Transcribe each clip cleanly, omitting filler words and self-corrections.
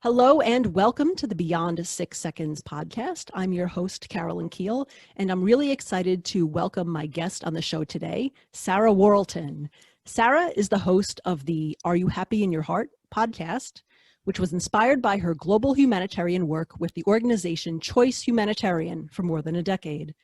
Hello and welcome to the Beyond 6 Seconds podcast. I'm your host, Carolyn Keel, and I'm really excited to welcome my guest on the show today, Sarah Worlton. Sarah is the host of the Are You Happy in Your Heart podcast, which was inspired by her global humanitarian work with the organization CHOICE Humanitarian for more than a decade.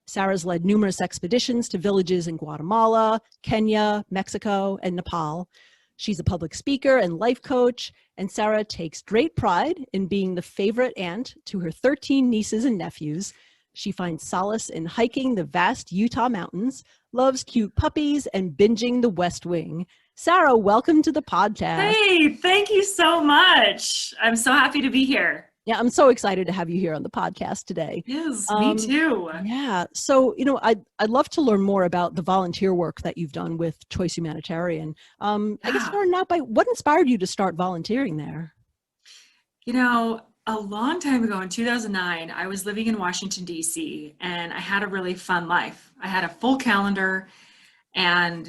Sarah's led numerous expeditions to villages in Guatemala, Kenya, Mexico, and Nepal. She's a public speaker and life coach, and Sarah takes great pride in being the favorite aunt to her 13 nieces and nephews. She finds solace in hiking the vast Utah mountains, loves cute puppies, and binging the West Wing. Sarah, welcome to the podcast. Hey, thank you so much. I'm so happy to be here. Yeah, I'm so excited to have you here on the podcast today. Yes, me too. Yeah. So, I'd love to learn more about the volunteer work that you've done with CHOICE Humanitarian. I guess starting out by what inspired you to start volunteering there? A long time ago in 2009, I was living in Washington, D.C., and I had a really fun life. I had a full calendar and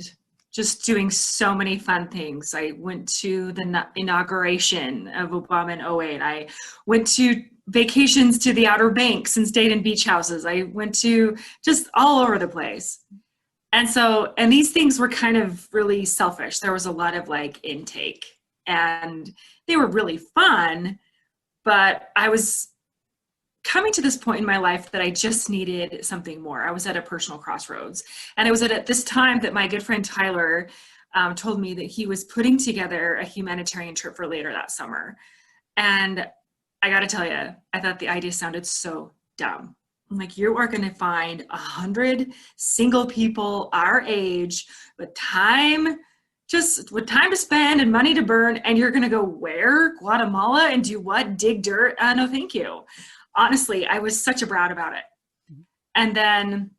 just doing so many fun things. I went to the inauguration of Obama in 2008. I went to vacations to the Outer Banks and stayed in beach houses. I went to just all over the place. And these things were kind of really selfish. There was a lot of intake and they were really fun, but I was coming to this point in my life that I just needed something more. I was at a personal crossroads. And it was at this time that my good friend Tyler told me that he was putting together a humanitarian trip for later that summer. And I got to tell you, I thought the idea sounded so dumb. I'm like, you are going to find 100 single people our age with time to spend and money to burn. And you're going to go where? Guatemala and do what? Dig dirt? No, thank you. Honestly, I was such a brat about it. And then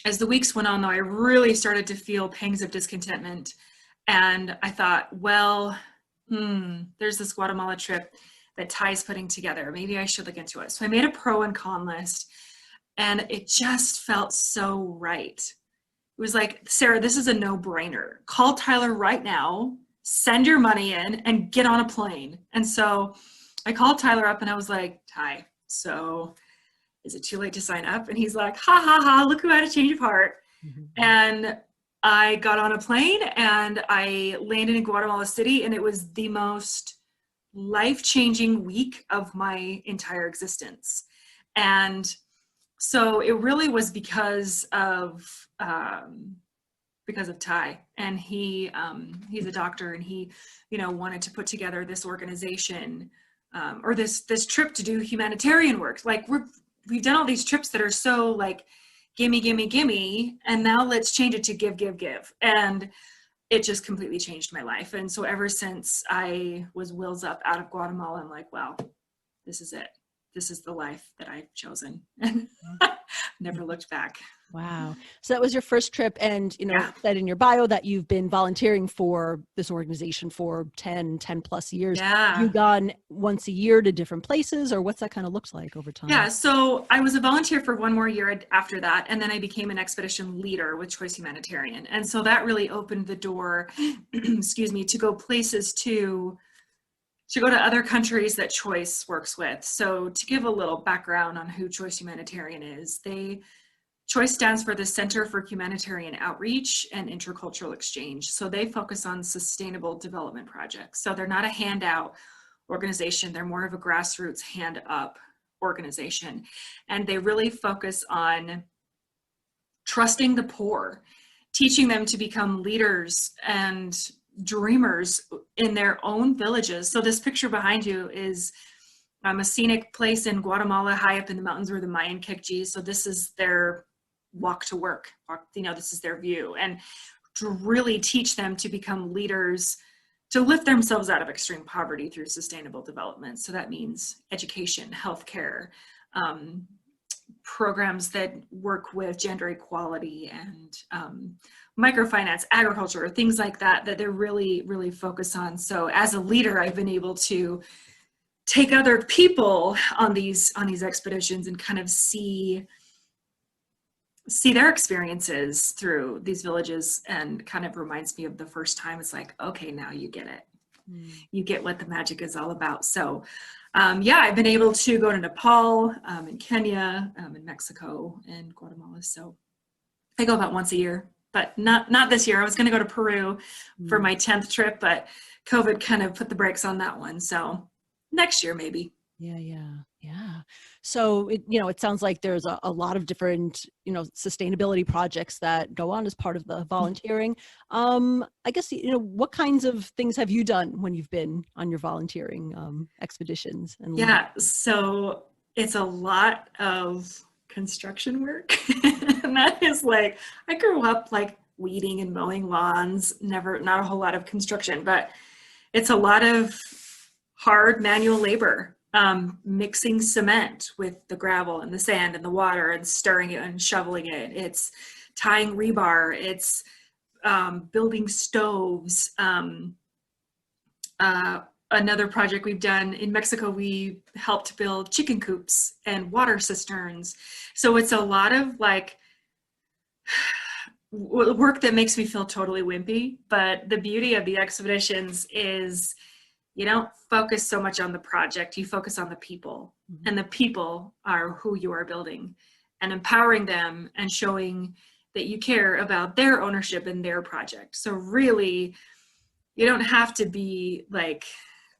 as the weeks went on, though, I really started to feel pangs of discontentment. And I thought, well, there's this Guatemala trip that Ty's putting together. Maybe I should look into it. So I made a pro and con list, and it just felt so right. It was like, Sarah, this is a no-brainer. Call Tyler right now, send your money in, and get on a plane. And so I called Tyler up and I was like, Ty, so is it too late to sign up? And he's like, ha, ha, ha, look who had a change of heart. Mm-hmm. And I got on a plane and I landed in Guatemala City, and it was the most life-changing week of my entire existence. And so it really was because of Ty, and he's a doctor, and he, wanted to put together this organization or this trip to do humanitarian work. We've done all these trips that are so gimme, gimme, gimme, and now let's change it to give, give, give. And it just completely changed my life. And so ever since I was wheels up out of Guatemala, I'm like, wow, this is it. This is the life that I've chosen. And never looked back. Wow. So that was your first trip. And, said in your bio that you've been volunteering for this organization for 10 plus years. Yeah. Have you gone once a year to different places, or what's that kind of looks like over time? Yeah. So I was a volunteer for one more year after that. And then I became an expedition leader with CHOICE Humanitarian. And so that really opened the door, to go places to go to other countries that CHOICE works with. So to give a little background on who CHOICE Humanitarian is, CHOICE stands for the Center for Humanitarian Outreach and Intercultural Exchange. So they focus on sustainable development projects. So they're not a handout organization. They're more of a grassroots hand up organization. And they really focus on trusting the poor, teaching them to become leaders and dreamers in their own villages. So this picture behind you is a scenic place in Guatemala, high up in the mountains where the Mayan Kikji. So this is their walk to work. This is their view, and to really teach them to become leaders, to lift themselves out of extreme poverty through sustainable development. So that means education, healthcare, programs that work with gender equality and microfinance, agriculture, things like that they're really, really focused on. So as a leader, I've been able to take other people on these expeditions and kind of see their experiences through these villages, and kind of reminds me of the first time. It's like, okay, now you get it. you get what the magic is all about. So yeah, I've been able to go to Nepal, in Kenya, in Mexico, and Guatemala. So I go about once a year, but not this year. I was going to go to Peru for my 10th trip, but COVID kind of put the brakes on that one. So next year, maybe. Yeah. So it sounds like there's a lot of different, sustainability projects that go on as part of the volunteering. I guess, what kinds of things have you done when you've been on your volunteering expeditions? Yeah, so it's a lot of construction work. And that is like, I grew up like weeding and mowing lawns, not a whole lot of construction, but it's a lot of hard manual labor. Mixing cement with the gravel and the sand and the water and stirring it and shoveling it. It's tying rebar. It's building stoves. Another project we've done in Mexico, we helped build chicken coops and water cisterns. So it's a lot of like work that makes me feel totally wimpy. But the beauty of the expeditions is you don't focus so much on the project, you focus on the people. And the people are who you are building, and empowering them and showing that you care about their ownership in their project. So really, you don't have to be like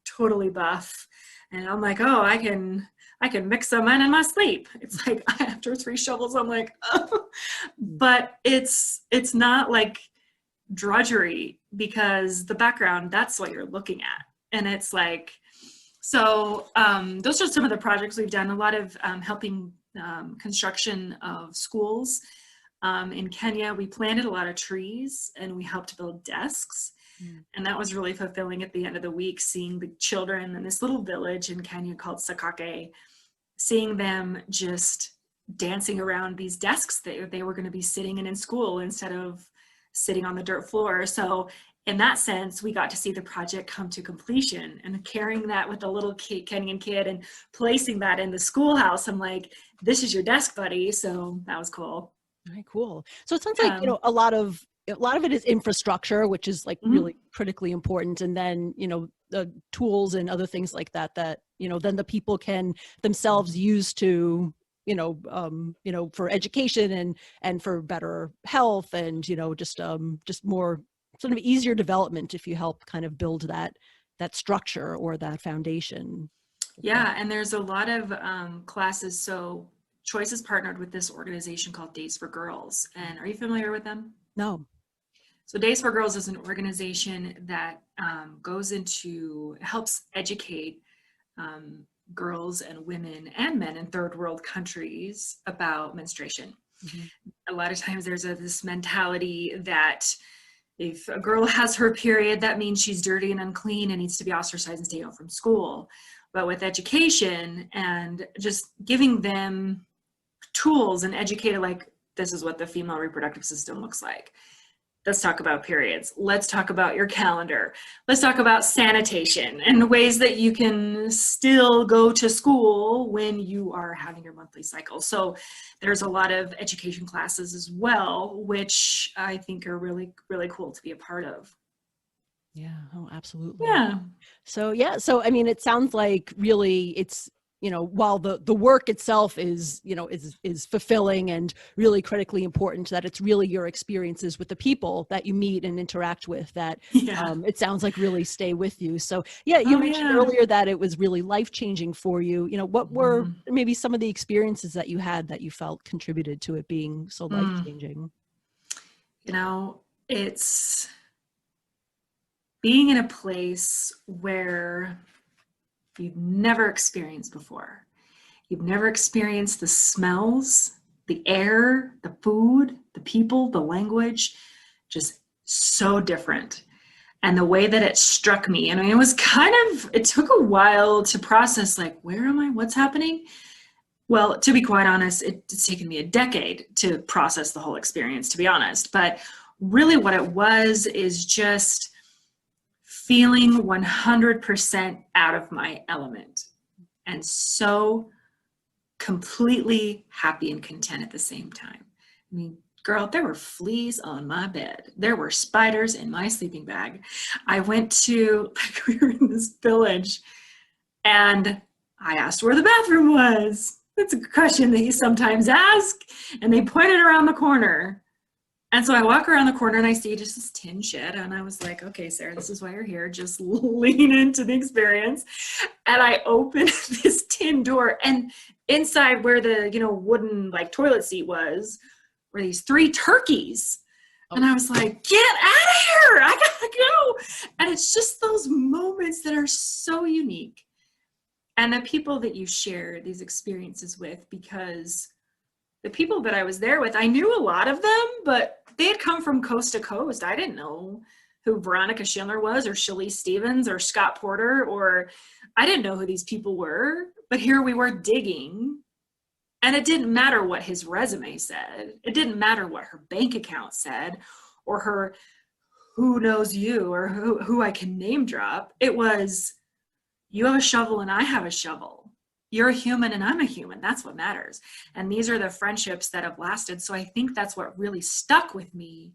totally buff. And I'm like, oh, I can mix cement in my sleep. It's like after 3 shovels, I'm like, oh. But it's not like drudgery, because the background, that's what you're looking at. And it's like, so those are some of the projects we've done. A lot of helping construction of schools. In Kenya, we planted a lot of trees and we helped build desks. And that was really fulfilling at the end of the week, seeing the children in this little village in Kenya called Sakake, seeing them just dancing around these desks that they were going to be sitting in school instead of sitting on the dirt floor. So in that sense, we got to see the project come to completion, and carrying that with a little Kenyan kid and placing that in the schoolhouse. I'm like, this is your desk, buddy. So that was cool. All right, cool. So it sounds like, a lot of it is infrastructure, which is like really critically important. And then, the tools and other things like that, then the people can themselves use to, for education and for better health and, just more sort of easier development if you help kind of build that structure or that foundation. Yeah. And there's a lot of classes. So CHOICE is partnered with this organization called Days for Girls. And are you familiar with them? No. So Days for Girls is an organization that helps educate girls and women and men in third world countries about menstruation. A lot of times there's this mentality that if a girl has her period, that means she's dirty and unclean and needs to be ostracized and stay home from school. But with education and just giving them tools and educated, like, this is what the female reproductive system looks like. Let's talk about periods. Let's talk about your calendar. Let's talk about sanitation and ways that you can still go to school when you are having your monthly cycle. So there's a lot of education classes as well, which I think are really, really cool to be a part of. Yeah. Oh, absolutely. Yeah. So, I mean, it sounds like really it's, while the work itself is, is fulfilling and really critically important, that it's really your experiences with the people that you meet and interact with that it sounds like really stay with you. So you mentioned earlier that it was really life-changing for you. What were maybe some of the experiences that you had that you felt contributed to it being so life-changing? It's being in a place where you've never experienced before. You've never experienced the smells, the air, the food, the people, the language, just so different. And the way that it struck me, and it took a while to process, like, where am I? What's happening? Well, to be quite honest, it's taken me a decade to process the whole experience, to be honest. But really what it was is just feeling 100% out of my element and so completely happy and content at the same time. I mean, Girl, there were fleas on my bed. There were spiders in my sleeping bag. I went to, like, we were in this village, and I asked where the bathroom was. That's a question that you sometimes ask. And they pointed around the corner. And so I walk around the corner and I see just this tin shed. And I was like, okay, Sarah, this is why you're here. Just lean into the experience. And I opened this tin door, and inside where the, wooden like toilet seat was, were these 3 turkeys. And I was like, get out of here. I gotta go. And it's just those moments that are so unique. And the people that you share these experiences with, because the people that I was there with, I knew a lot of them, but they had come from coast to coast. I didn't know who Veronica Schindler was, or Shirley Stevens, or Scott Porter, or I didn't know who these people were. But here we were digging, and it didn't matter what his resume said. It didn't matter what her bank account said, or her who knows you, or who I can name drop. It was, you have a shovel and I have a shovel. You're a human and I'm a human. That's what matters. And these are the friendships that have lasted. So I think that's what really stuck with me,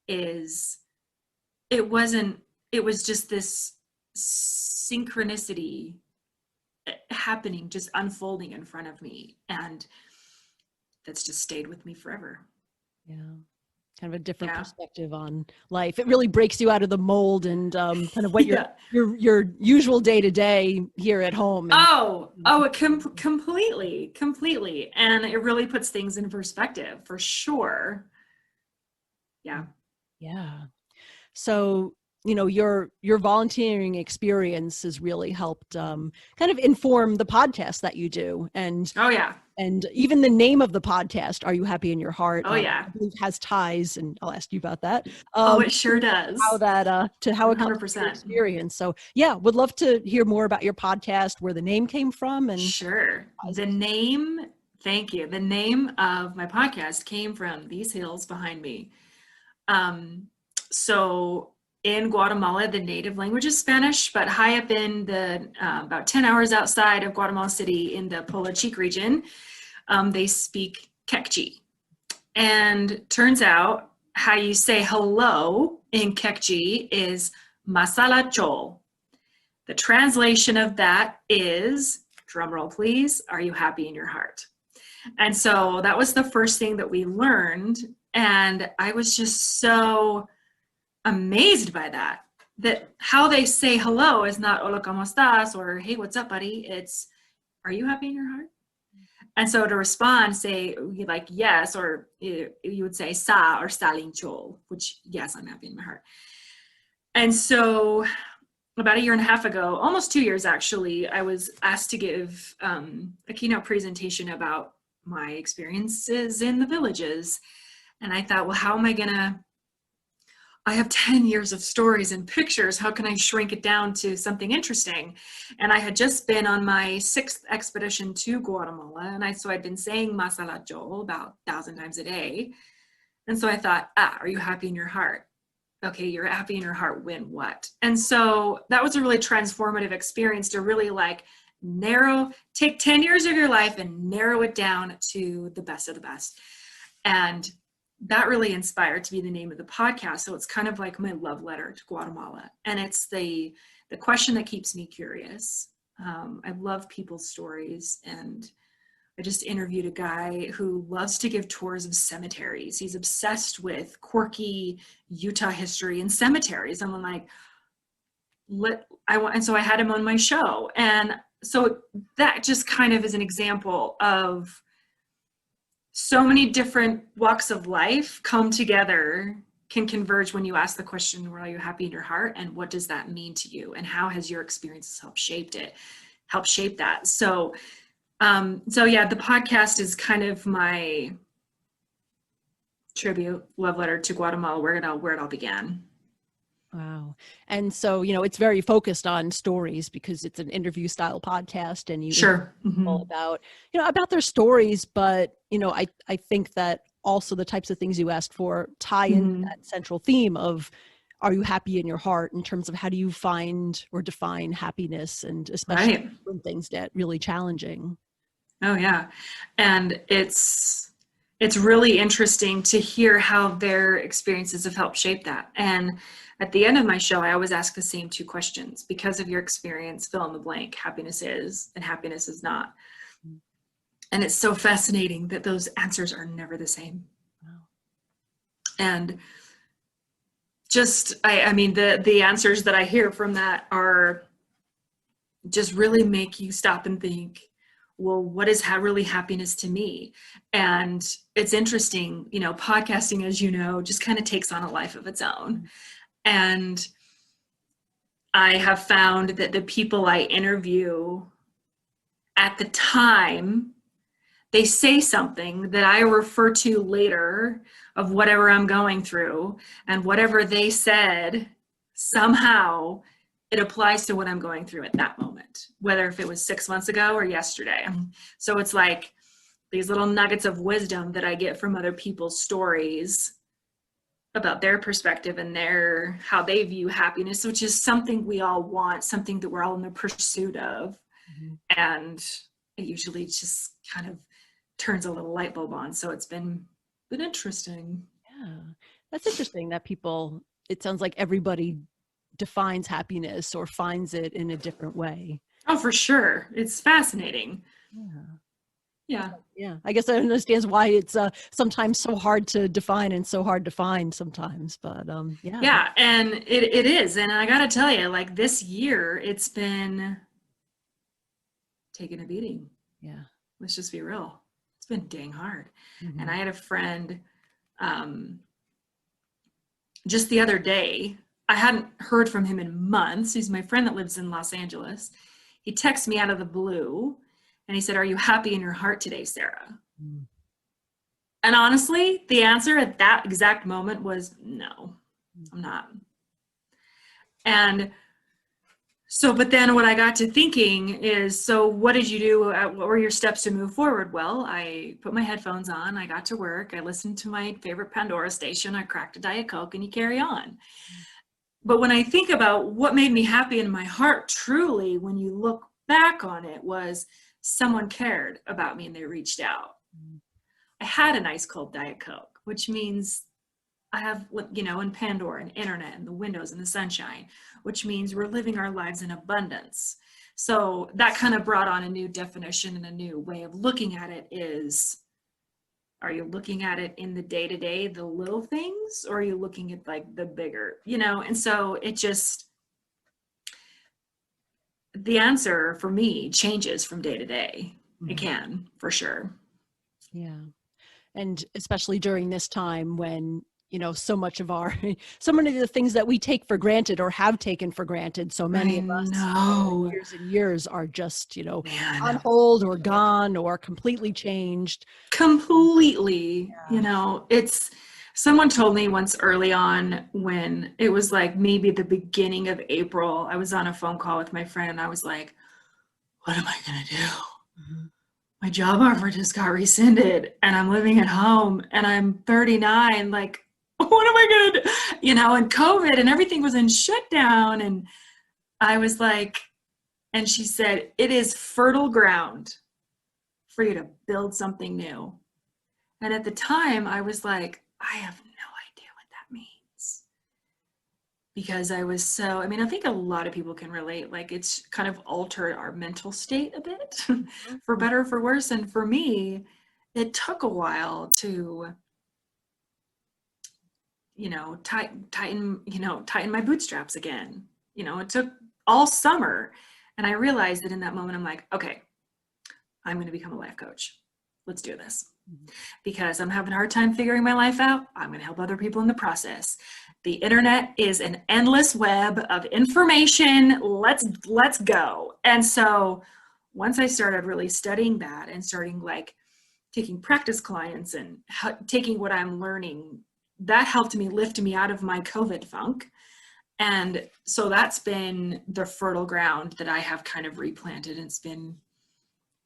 is it was just this synchronicity happening, just unfolding in front of me. And that's just stayed with me forever. Yeah. Kind of a different perspective on life. It really breaks you out of the mold and kind of what your usual day to day here at home. Completely. And it really puts things in perspective for sure. Yeah. Yeah. So, your volunteering experience has really helped kind of inform the podcast that you do. And and even the name of the podcast, Are You Happy in Your Heart? I believe has ties, and I'll ask you about that. It sure does. How that to how it comes to your experience. So would love to hear more about your podcast, where the name came from. And sure, the name. Thank you. The name of my podcast came from these hills behind me. So in Guatemala, the native language is Spanish, but high up in the about 10 hours outside of Guatemala City in the Pola Chic region, they speak Quechua. And turns out how you say hello in Quechua is masala chol. The translation of that is, drumroll please, are you happy in your heart? And so that was the first thing that we learned. And I was just so amazed by that how they say hello is not hola, ¿cómo estás? Or hey, what's up, buddy? It's, are you happy in your heart? And so to respond, say like yes, or you would say sa or salin chol, which yes, I'm happy in my heart. And so about 1.5 years ago, almost 2 years actually, I was asked to give a keynote presentation about my experiences in the villages. And I thought, well, how am I I have 10 years of stories and pictures. How can I shrink it down to something interesting? And I had just been on my 6th expedition to Guatemala. And so I'd been saying masala chol about 1,000 times a day. And so I thought, are you happy in your heart? Okay, you're happy in your heart when what? And so that was a really transformative experience to really take 10 years of your life and narrow it down to the best of the best. And that really inspired to be the name of the podcast. So it's kind of like my love letter to Guatemala. And it's the question that keeps me curious. I love people's stories. And I just interviewed a guy who loves to give tours of cemeteries. He's obsessed with quirky Utah history and cemeteries. And I'm like, and so I had him on my show. And so that just kind of is an example of so many different walks of life come together, can converge when you ask the question, are you happy in your heart? And what does that mean to you? And how has your experiences helped shape that? So the podcast is kind of my tribute, love letter to Guatemala, where it all began. Wow. And so, it's very focused on stories because it's an interview style podcast, and you all about their stories. But, I think that also the types of things you asked for tie into that central theme of, are you happy in your heart, in terms of how do you find or define happiness, and especially when things get really challenging. Oh yeah. And it's it's really interesting to hear how their experiences have helped shape that. And at the end of my show, I always ask the same 2 questions. Because of your experience, fill in the blank, happiness is and happiness is not. And it's so fascinating that those answers are never the same. Wow. And just, I mean, the answers that I hear from that are just really make you stop and think, well, what is really happiness to me? And it's interesting, you know, podcasting, as you know, just kind of takes on a life of its own. And I have found that the people I interview at the time, they say something that I refer to later of whatever I'm going through, and whatever they said, somehow it applies to what I'm going through at that moment, whether if it was 6 months ago or yesterday. So it's like these little nuggets of wisdom that I get from other people's stories about their perspective and how they view happiness, which is something we all want, something that we're all in the pursuit of. Mm-hmm. And it usually just kind of turns a little light bulb on. So it's been interesting. Yeah, that's interesting that people, it sounds like everybody defines happiness or finds it in a different way. Oh, for sure. It's fascinating. Yeah. I guess I understand why it's sometimes so hard to define and so hard to find sometimes, but yeah. Yeah, and it is. And I got to tell you, like this year, it's been taking a beating. Yeah. Let's just be real. It's been dang hard. Mm-hmm. And I had a friend just the other day, I hadn't heard from him in months. He's my friend that lives in Los Angeles. He texted me out of the blue and he said, "Are you happy in your heart today, Sarah?" Mm. And honestly, the answer at that exact moment was no, I'm not. And so, but then what I got to thinking is, so what did you do? What were your steps to move forward? Well, I put my headphones on, I got to work, I listened to my favorite Pandora station, I cracked a Diet Coke, and you carry on. But when I think about what made me happy in my heart, truly, when you look back on it, was someone cared about me and they reached out. I had an ice cold Diet Coke, which means I have, you know, and Pandora and internet and the windows and the sunshine, which means we're living our lives in abundance. So that kind of brought on a new definition and a new way of looking at it is, are you looking at it in the day-to-day, the little things, or are you looking at like the bigger, you know? And so it just, the answer for me changes from day to day. Mm-hmm. It can, for sure. Yeah. And especially during this time when, you know, so many of the things that we take for granted or have taken for granted, so many of us years and years are just, you know, on hold or gone or completely changed. Completely. Yeah. You know, someone told me once early on when it was like maybe the beginning of April, I was on a phone call with my friend and I was like, what am I going to do? Mm-hmm. My job offer just got rescinded and I'm living at home and I'm 39. Like, what am I going to do? You know, and COVID and everything was in shutdown. And I was like, and she said, it is fertile ground for you to build something new. And at the time I was like, I have no idea what that means. Because I was so, I mean, I think a lot of people can relate, like it's kind of altered our mental state a bit, for better or for worse. And for me, it took a while to, you know, tighten my bootstraps again. You know, it took all summer. And I realized that in that moment, I'm like, okay, I'm going to become a life coach. Let's do this. Because I'm having a hard time figuring my life out. I'm going to help other people in the process. The internet is an endless web of information. Let's go. And so once I started really studying that and starting like taking practice clients and taking what I'm learning, that helped me lift me out of my COVID funk. And so that's been the fertile ground that I have kind of replanted. It's been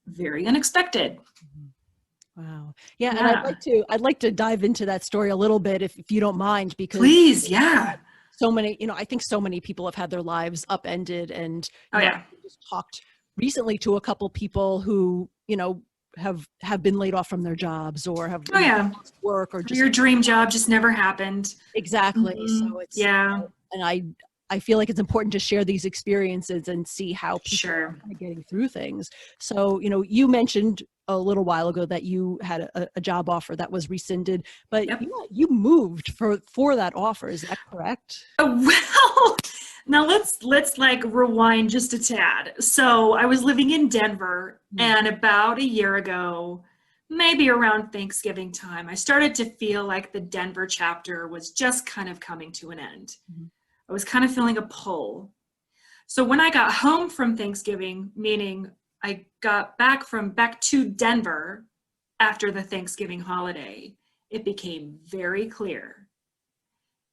very unexpected. Wow. Yeah. And I'd like to dive into that story a little bit if you don't mind, because please. Yeah. So many, you know, I think so many people have had their lives upended and I just talked recently to a couple people who, you know, have been laid off from their jobs or have Oh yeah. lost work or just Your dream job just never happened. exactly. Mhm. So it's, Yeah. and I feel like it's important to share these experiences and see how people are Sure. kind of getting through things. So, you mentioned a little while ago that you had a job offer that was rescinded, but Yep. you moved for that offer. Is that correct? Oh, well, now let's like rewind just a tad. So I was living in Denver, and about a year ago, maybe around Thanksgiving time, I started to feel like the Denver chapter was just kind of coming to an end. I was kind of feeling a pull. So when I got home from Thanksgiving, meaning I got back to Denver after the Thanksgiving holiday, it became very clear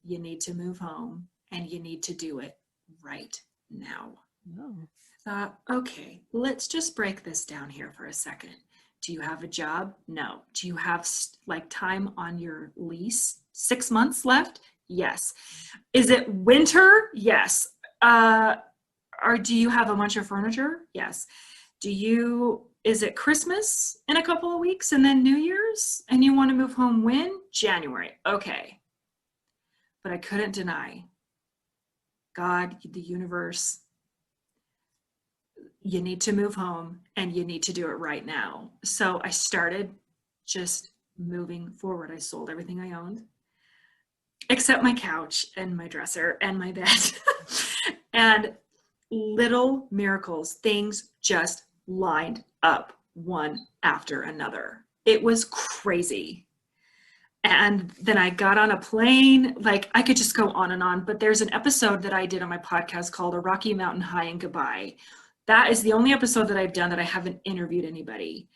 you need to move home and you need to do it right now. Oh. Thought, okay, let's just break this down here for a second. Do you have a job? No. Do you have like time on your lease? 6 months left? Yes. Is it winter? Yes. Or do you have a bunch of furniture? Yes. Is it Christmas in a couple of weeks and then New Year's and you want to move home when? January. Okay. But I couldn't deny God, the universe, you need to move home and you need to do it right now. So I started just moving forward. I sold everything I owned, except my couch and my dresser and my bed. And little miracles, things just lined up one after another. It was crazy. And then I got on a plane, like I could just go on, but there's an episode that I did on my podcast called A Rocky Mountain High and Goodbye. That is the only episode that I've done that I haven't interviewed anybody.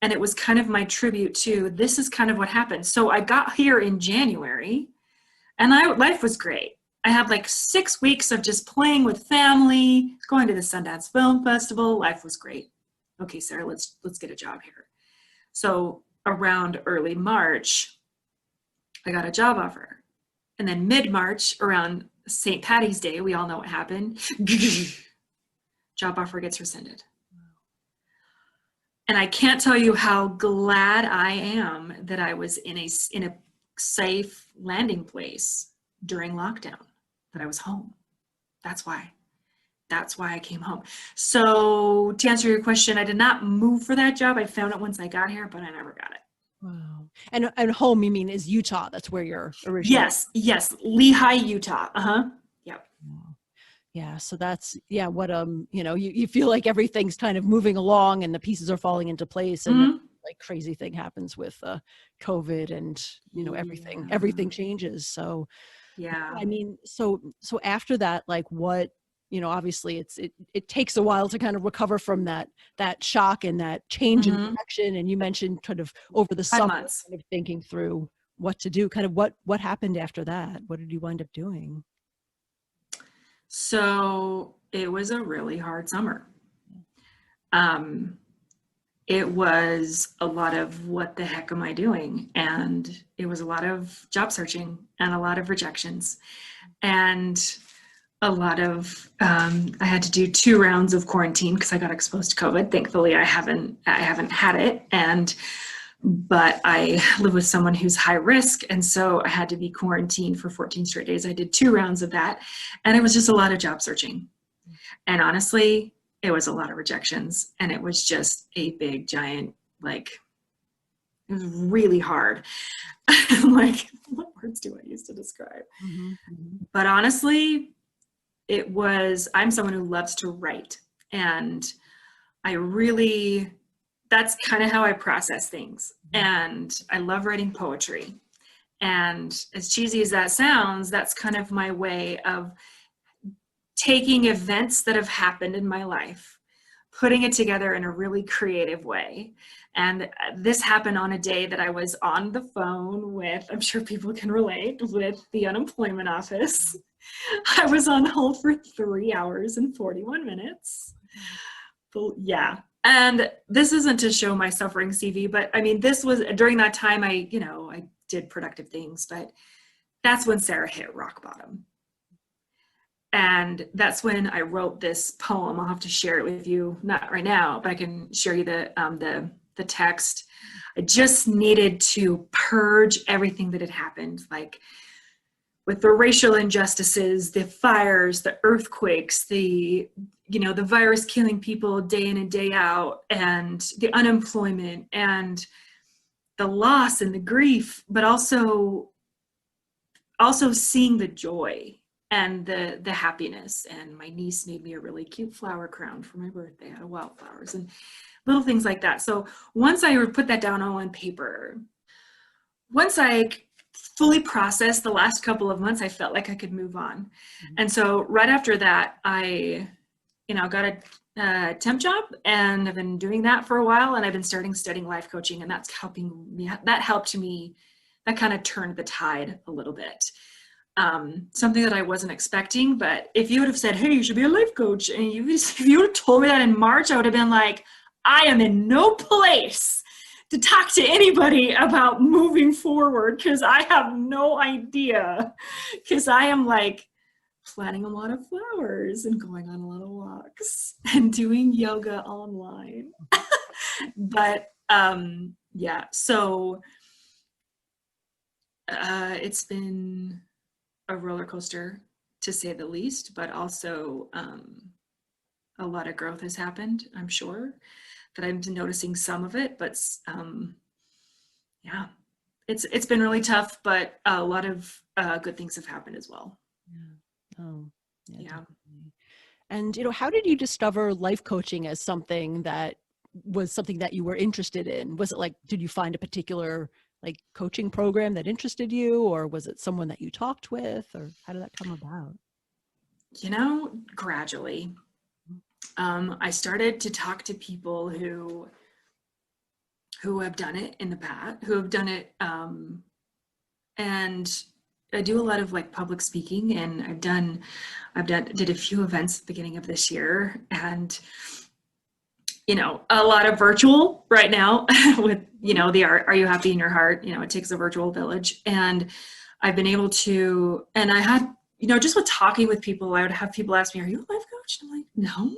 And it was kind of my tribute to, this is kind of what happened. So I got here in January and life was great. I had like 6 weeks of just playing with family, going to the Sundance Film Festival. Life was great. Okay, Sarah, let's get a job here. So around early March, I got a job offer. And then mid-March, around St. Patty's Day, we all know what happened. Job offer gets rescinded. And I can't tell you how glad I am that I was in a safe landing place during lockdown, that I was home. That's why I came home. So to answer your question, I did not move for that job. I found it once I got here, but I never got it. Wow. And home, you mean, is Utah? That's where you're originally. Yes. Lehi, Utah. Yep. Yeah. So that's, what, you feel like everything's kind of moving along and the pieces are falling into place, and then, like crazy thing happens with COVID and, everything changes. So, yeah. I mean, so after that, like what, obviously it takes a while to kind of recover from that shock and that change in direction. And you mentioned kind of over the 5 summer, months. kind of thinking through what to do, kind of what happened after that. What did you wind up doing? So it was a really hard summer. It was a lot of what the heck am I doing? And it was a lot of job searching and a lot of rejections and a lot of, I had to do 2 rounds of quarantine because I got exposed to COVID. Thankfully, I haven't had it. But I live with someone who's high risk. And so I had to be quarantined for 14 straight days. I did 2 rounds of that. And it was just a lot of job searching. And honestly, it was a lot of rejections. And it was just a big, giant, it was really hard. Like, what words do I use to describe? But honestly, I'm someone who loves to write. And that's kind of how I process things. And I love writing poetry. And as cheesy as that sounds, that's kind of my way of taking events that have happened in my life, putting it together in a really creative way. And this happened on a day that I was on the phone with, I'm sure people can relate, with the unemployment office. I was on hold for 3 hours and 41 minutes. But yeah. And this isn't to show my suffering CV, but I mean, this was during that time I did productive things, but that's when Sarah hit rock bottom. And that's when I wrote this poem. I'll have to share it with you, not right now, but I can share you the the text. I just needed to purge everything that had happened, like with the racial injustices, the fires, the earthquakes, the virus killing people day in and day out, and the unemployment and the loss and the grief, but also seeing the joy and the happiness. And my niece made me a really cute flower crown for my birthday out of wildflowers and little things like that. So once I would put that down all on paper, once I fully processed the last couple of months, I felt like I could move on. And so right after that, I got a temp job, and I've been doing that for a while, and I've been studying life coaching, and that's helping me. That helped me. That kind of turned the tide a little bit. Something that I wasn't expecting, but if you would have said, hey, you should be a life coach, and if you would have told me that in March, I would have been like, I am in no place to talk to anybody about moving forward, because I have no idea, because I am like planting a lot of flowers and going on a lot of walks and doing yoga online. But yeah, so it's been a roller coaster, to say the least, but also a lot of growth has happened. I'm sure that I'm noticing some of it, but yeah, it's been really tough, but a lot of good things have happened as well. Yeah. Oh, yeah. Definitely. And how did you discover life coaching as something that you were interested in? Was it like, did you find a particular like coaching program that interested you, or was it someone that you talked with, or how did that come about? Gradually. I started to talk to people who have done it in the past, who have done it, and I do a lot of like public speaking, and did a few events at the beginning of this year, and a lot of virtual right now with the Are You Happy in Your Heart? It takes a virtual village, and I've been able to, and I had just with talking with people, I would have people ask me, are you a life coach? And I'm like, no.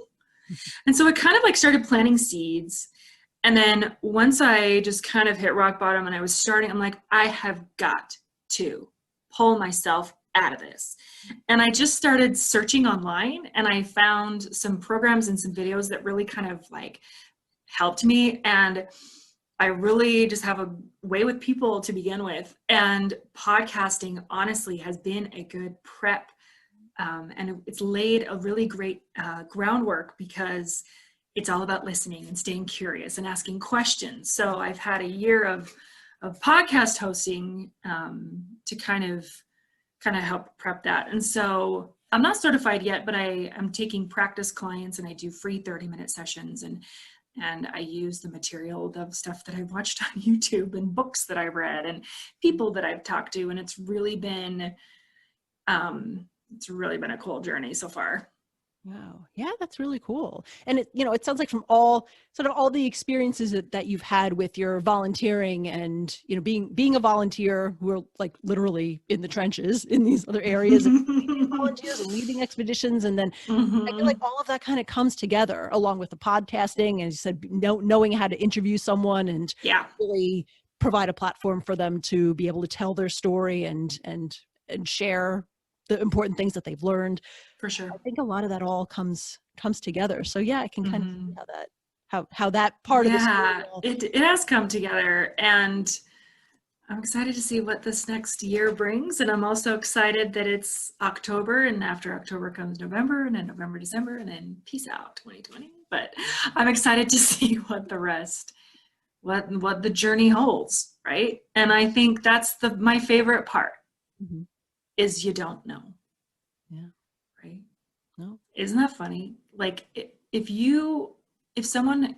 And so I kind of like started planting seeds. And then once I just kind of hit rock bottom and I was starting, I'm like, I have got to pull myself out of this. And I just started searching online, and I found some programs and some videos that really kind of like helped me. And I really just have a way with people to begin with. And podcasting honestly has been a good prep. And it's laid a really great groundwork, because it's all about listening and staying curious and asking questions. So I've had a year of podcast hosting to kind of help prep that. And so I'm not certified yet, but I am taking practice clients, and I do free 30-minute sessions, and I use the material, the stuff that I've watched on YouTube and books that I've read and people that I've talked to. And it's really been a cool journey so far. Wow. Yeah, that's really cool. And it sounds like from all the experiences that you've had with your volunteering and, being a volunteer who are like literally in the trenches in these other areas, and being volunteers and leading expeditions. And then I feel like all of that kind of comes together along with the podcasting, and you said, knowing how to interview someone and really provide a platform for them to be able to tell their story and share the important things that they've learned. For sure. I think a lot of that all comes together. So yeah, I can kind of see how that part of the story it has come together, and I'm excited to see what this next year brings. And I'm also excited that it's October, and after October comes November, and then November, December, and then peace out 2020. But I'm excited to see what the journey holds, right? And I think that's my favorite part. Is you don't know. Yeah. Right? No. Isn't that funny? Like if someone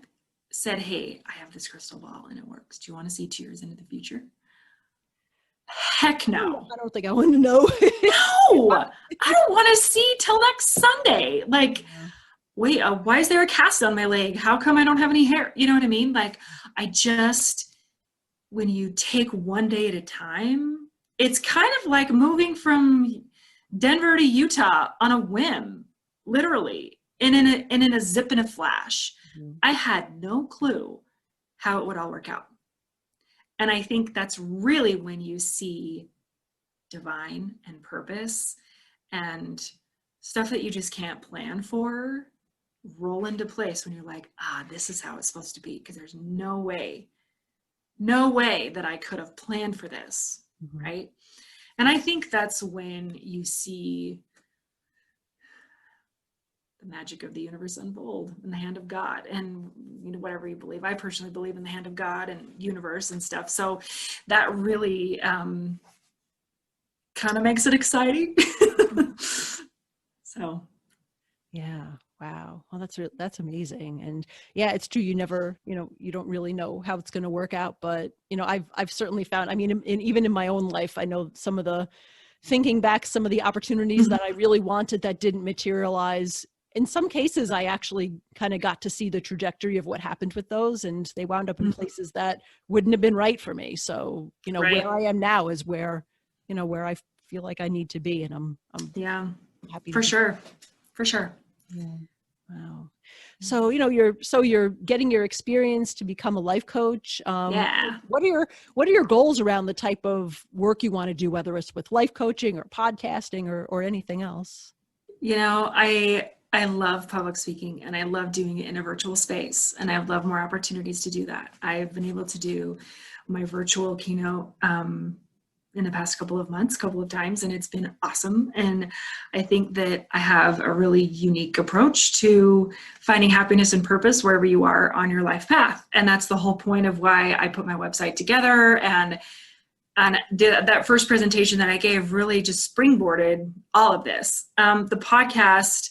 said, hey, I have this crystal ball and it works, do you want to see 2 years into the future? Heck no. I don't think I want to know. No, I don't want to see till next Sunday. Like, wait, why is there a cast on my leg? How come I don't have any hair? You know what I mean? Like, when you take one day at a time, it's kind of like moving from Denver to Utah on a whim, literally, and in a zip and a flash. I had no clue how it would all work out. And I think that's really when you see divine and purpose and stuff that you just can't plan for roll into place, when you're like, this is how it's supposed to be, because there's no way that I could have planned for this, right? And I think that's when you see the magic of the universe unfold in the hand of God, and whatever you believe. I personally believe in the hand of God and universe and stuff. So that really kind of makes it exciting. So yeah. Wow. Well, that's amazing. And yeah, it's true. You never, you don't really know how it's going to work out, but I've certainly found, even in my own life, I know some of the, thinking back, some of the opportunities that I really wanted that didn't materialize. In some cases, I actually kind of got to see the trajectory of what happened with those, and they wound up in places that wouldn't have been right for me. So, right. where I am now is where I feel like I need to be. And I'm happy. For sure. Yeah. Wow. So, you're getting your experience to become a life coach. Yeah. What are your goals around the type of work you want to do, whether it's with life coaching or podcasting or anything else? I love public speaking, and I love doing it in a virtual space, and I love more opportunities to do that. I've been able to do my virtual keynote in the past couple of times, and it's been awesome. And I think that I have a really unique approach to finding happiness and purpose wherever you are on your life path. And that's the whole point of why I put my website together, and did that first presentation that I gave really just springboarded all of this. The podcast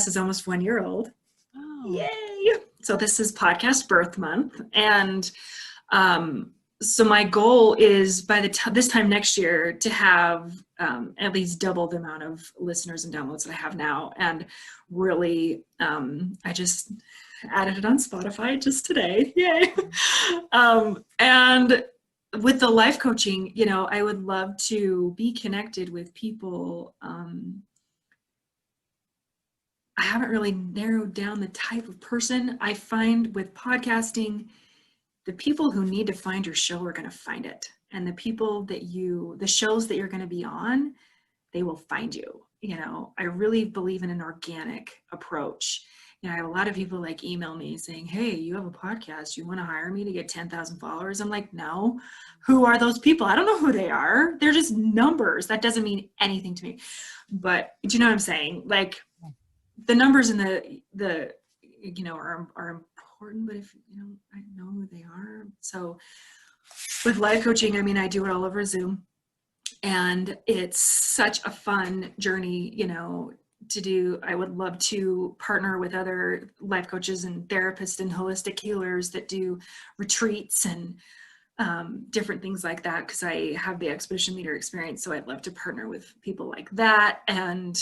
is almost 1 year old. Oh. Yay! So this is podcast birth month. And so my goal is by this time next year to have at least double the amount of listeners and downloads that I have now. And really, I just added it on Spotify just today. Yay! And with the life coaching, I would love to be connected with people. I haven't really narrowed down the type of person. I find with podcasting, the people who need to find your show are going to find it. And the people the shows that you're going to be on, they will find you. I really believe in an organic approach. I have a lot of people email me saying, hey, you have a podcast. You want to hire me to get 10,000 followers? I'm like, no. Who are those people? I don't know who they are. They're just numbers. That doesn't mean anything to me. But do you know what I'm saying? The numbers and the are important, but if I know who they are. So with life coaching, I do it all over Zoom, and it's such a fun journey, to do. I would love to partner with other life coaches and therapists and holistic healers that do retreats and different things like that, because I have the expedition leader experience. So I'd love to partner with people like that. And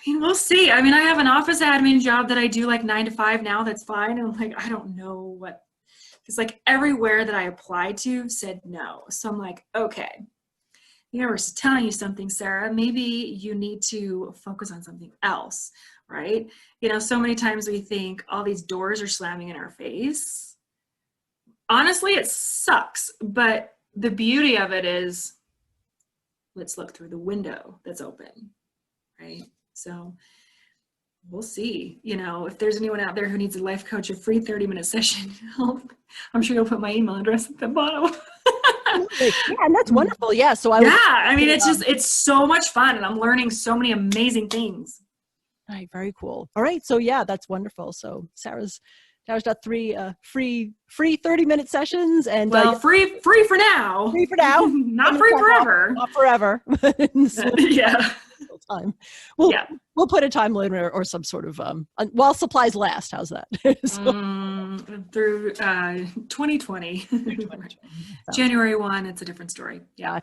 we'll see. I have an office admin job that I do 9 to 5 now. That's fine. And I'm I don't know what, because everywhere that I applied to said no. So I'm okay, the universe is telling you something, Sarah. Maybe you need to focus on something else, right? So many times we think all these doors are slamming in our face. Honestly, it sucks. But the beauty of it is, let's look through the window that's open, right? So we'll see, if there's anyone out there who needs a life coach, a free 30-minute session, I'm sure you'll put my email address at the bottom. Yeah, and that's wonderful. Yeah. So it's so much fun, and I'm learning so many amazing things. All right. Very cool. All right. So yeah, that's wonderful. So Sarah's got 3 free 30-minute sessions, and free for now. Free for now. Not free forever. Not forever. Yeah. Time. We'll put a time limit or some sort of while supplies last. How's that? Through 2020. January 1, it's a different story. Yeah.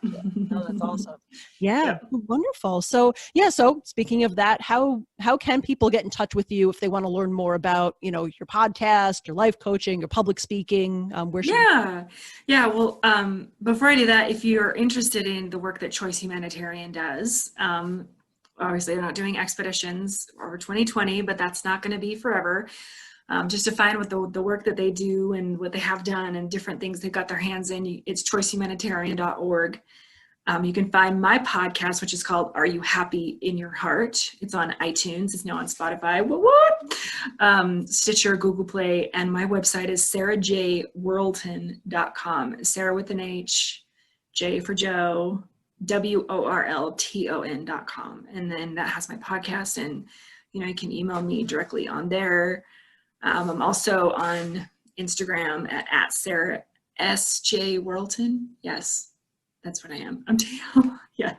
Oh, that's awesome. Yeah. Wonderful. So speaking of that, how can people get in touch with you if they want to learn more about, your podcast, your life coaching, your public speaking? Well, before I do that, if you're interested in the work that CHOICE Humanitarian does, obviously they're not doing expeditions over 2020, but that's not going to be forever. just to find what the work that they do and what they have done and different things they've got their hands in. It's choicehumanitarian.org. You can find my podcast, which is called Are You Happy in Your Heart? It's on iTunes. It's now on Spotify. Stitcher, Google Play. And my website is sarahjworlton.com. Sarah with an H, J for Joe, WORLTON.com. And then that has my podcast. And, you can email me directly on there. I'm also on Instagram at Sarah S.J. Worlton. Yes. That's what I am. Yeah,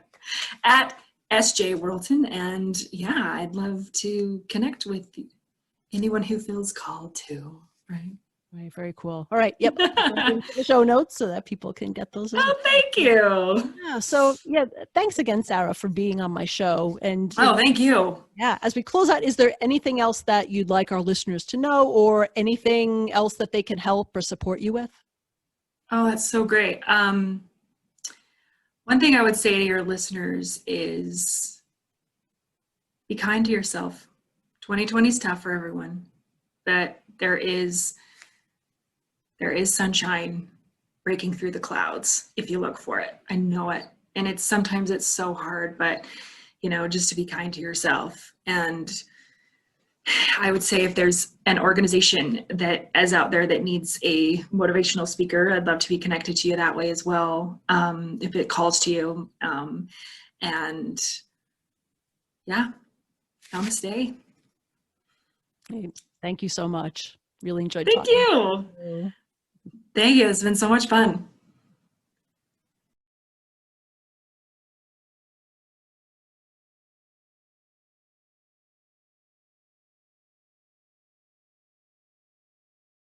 at SJ Worlton. And yeah, I'd love to connect with anyone who feels called to, right? Right, very cool. All right, yep. The show notes so that people can get those. Oh, thank you. Yeah, so yeah, thanks again, Sarah, for being on my show. And thank you. Yeah, as we close out, is there anything else that you'd like our listeners to know, or anything else that they can help or support you with? Oh, that's so great. One thing I would say to your listeners is be kind to yourself. 2020 is tough for everyone, but there is sunshine breaking through the clouds if you look for it. I know it. And sometimes it's so hard, but just to be kind to yourself. And I would say if there's an organization that is out there that needs a motivational speaker, I'd love to be connected to you that way as well, if it calls to you. And yeah, namaste. Hey, thank you so much. Really enjoyed talking. Thank you. Thank you. It's been so much fun.